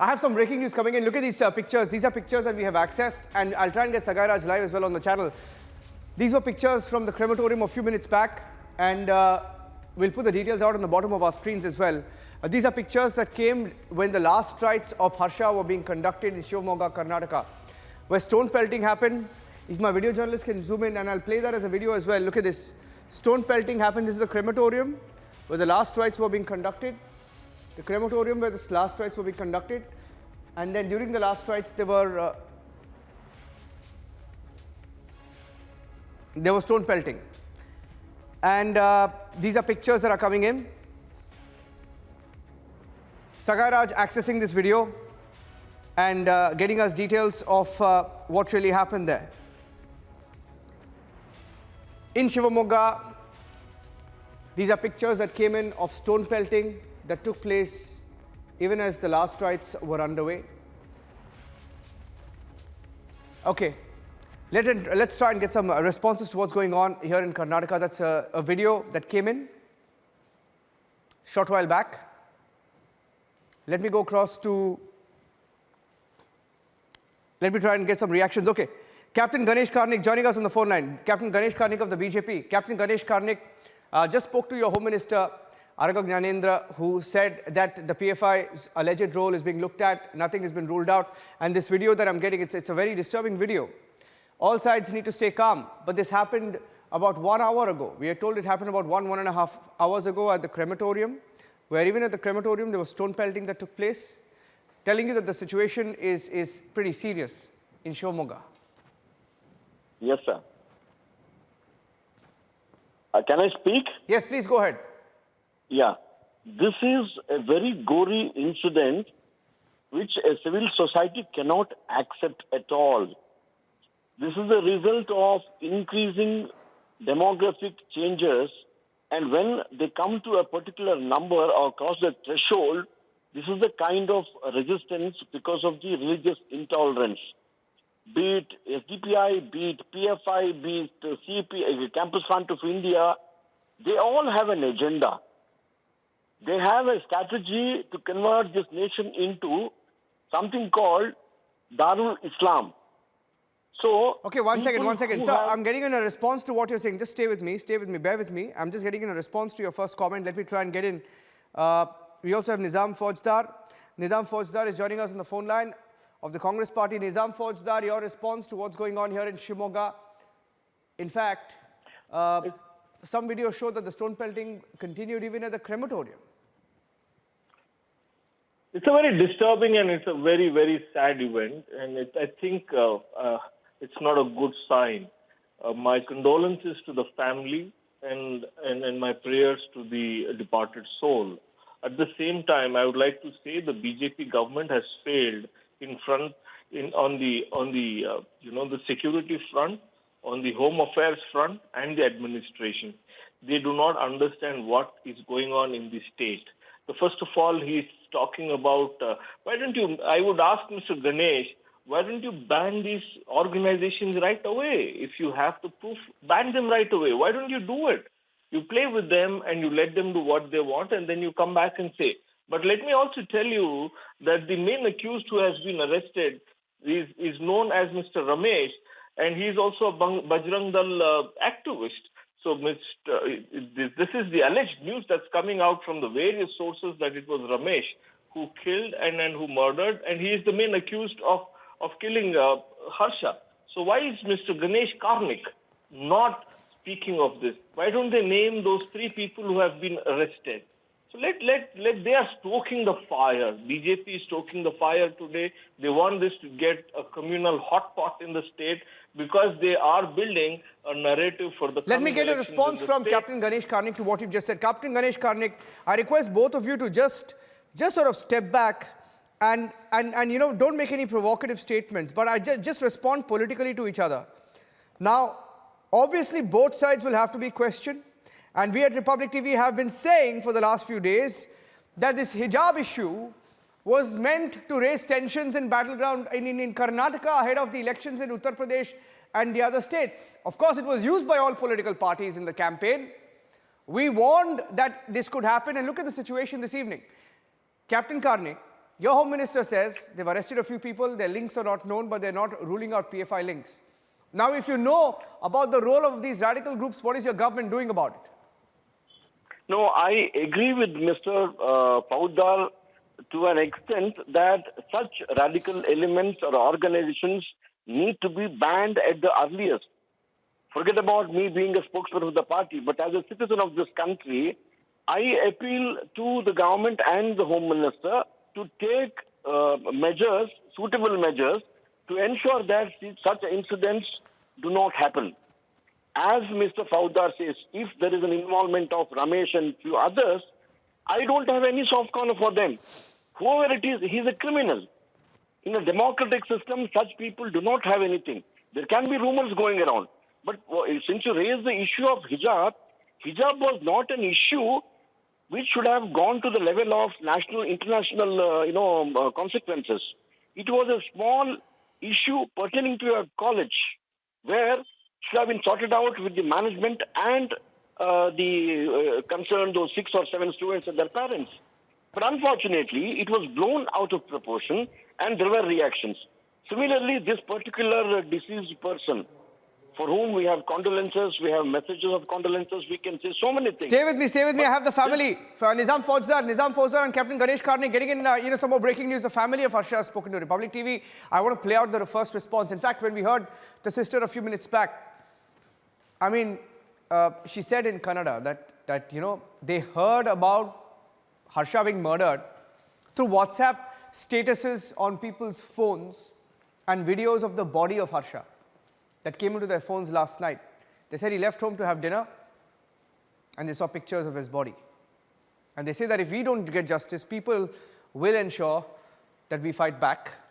I have some breaking news coming in. Look at these pictures. These are pictures that we have accessed, and I'll try and get Sagairaj live as well on the channel. These were pictures from the crematorium a few minutes back, and we'll put the details out on the bottom of our screens as well. These are pictures that came when the last rites of Harsha were being conducted in Shivamogga, Karnataka, where stone pelting happened. If my video journalist can zoom in, and I'll play that as a video as well. Look at this. Stone pelting happened. This is the crematorium where the last rites were being conducted. The crematorium where the last rites were being conducted. And then during the last rites, there was stone pelting. And these are pictures that are coming in. Sagairaj accessing this video and getting us details of what really happened there. In Shivamogga, these are pictures that came in of stone pelting that took place even as the last rites were underway. Okay, let's try and get some responses to what's going on here in Karnataka. That's a video that came in short while back. Let me go across to, let me try and get some reactions. Okay, Captain Ganesh Karnik joining us on the phone line. Captain Ganesh Karnik of the BJP. Captain Ganesh Karnik just spoke to your Home Minister, Aragha Gnanendra, who said that the PFI's alleged role is being looked at, nothing has been ruled out. And this video that I'm getting, it's a very disturbing video. All sides need to stay calm, but this happened about 1 hour ago. We are told it happened about one and a half hours ago at the crematorium, where even at the crematorium there was stone pelting that took place, telling you that the situation is pretty serious in Shivamogga. Yes, sir. Can I speak? Yes, please go ahead. Yeah. This is a very gory incident which a civil society cannot accept at all. This is a result of increasing demographic changes, and when they come to a particular number or cross the threshold, this is the kind of resistance because of the religious intolerance. Be it SDPI, be it PFI, be it CP, Campus Front of India, they all have an agenda. They have a strategy to convert this nation into something called Darul Islam. So, okay, one second. Sir, I'm getting in a response to what you're saying. Just stay with me, bear with me. I'm just getting in a response to your first comment. Let me try and get in. We also have Nizam Faujdar. Nizam Faujdar is joining us on the phone line of the Congress Party. Nizam Faujdar, your response to what's going on here in Shivamogga. In fact, some videos show that the stone pelting continued even at the crematorium. It's a very disturbing and it's a very, very sad event. And I think it's not a good sign. My condolences to the family and my prayers to the departed soul. At the same time, I would like to say the BJP government has failed on the security front, on the home affairs front, and the administration. They do not understand what is going on in the state. So first of all, he's talking about I would ask Mr. Ganesh, why don't you ban these organizations right away? If you have to proof, ban them right away. Why don't you do it? You play with them and you let them do what they want, and then you come back and say. But let me also tell you that the main accused who has been arrested is known as Mr. Ramesh, and he's also a Bajrang activist. So this is the alleged news that's coming out from the various sources that it was Ramesh who killed and who murdered, and he is the main accused of killing Harsha. So why is Mr. Ganesh Karnik not speaking of this? Why don't they name those 3 people who have been arrested? So they are stoking the fire. BJP is stoking the fire today. They want this to get a communal hot pot in the state because they are building a narrative for the Let me get a response from Captain Ganesh Karnik to what you've just said. Captain Ganesh Karnik, I request both of you to just sort of step back and don't make any provocative statements, but I just respond politically to each other. Now, obviously, both sides will have to be questioned. And we at Republic TV have been saying for the last few days that this hijab issue was meant to raise tensions in battleground in Karnataka ahead of the elections in Uttar Pradesh and the other states. Of course, it was used by all political parties in the campaign. We warned that this could happen, and look at the situation this evening. Captain Karnik, Your Home Minister says they've arrested a few people, their links are not known, but they're not ruling out PFI links. Now, if you know about the role of these radical groups, what is your government doing about it? No, I agree with Mr. Poudar to an extent that such radical elements or organizations need to be banned at the earliest. Forget about me being a spokesperson of the party, but as a citizen of this country, I appeal to the government and the Home Minister to take measures, suitable measures, to ensure that such incidents do not happen. As Mr. Poudar says, if there is an involvement of Ramesh and few others, I don't have any soft corner for them. Whoever it is, he's a criminal. In a democratic system, such people do not have anything. There can be rumors going around. But since you raised the issue of hijab, hijab was not an issue which should have gone to the level of national, international, consequences. It was a small issue pertaining to a college where it should have been sorted out with the management and the concerned, those 6 or 7 students and their parents. But unfortunately, it was blown out of proportion and there were reactions. Similarly, this particular deceased person, for whom we have condolences, we have messages of condolences, we can say so many things. Stay with me. I have the family. For Nizam Fauzdar and Captain Ganesh Karni getting in, some more breaking news. The family of Harsha has spoken to Republic TV. I want to play out the first response. In fact, when we heard the sister a few minutes back, I mean, she said in Kannada that they heard about Harsha being murdered through WhatsApp statuses on people's phones and videos of the body of Harsha that came into their phones last night. They said he left home to have dinner and they saw pictures of his body. And they say that if we don't get justice, people will ensure that we fight back.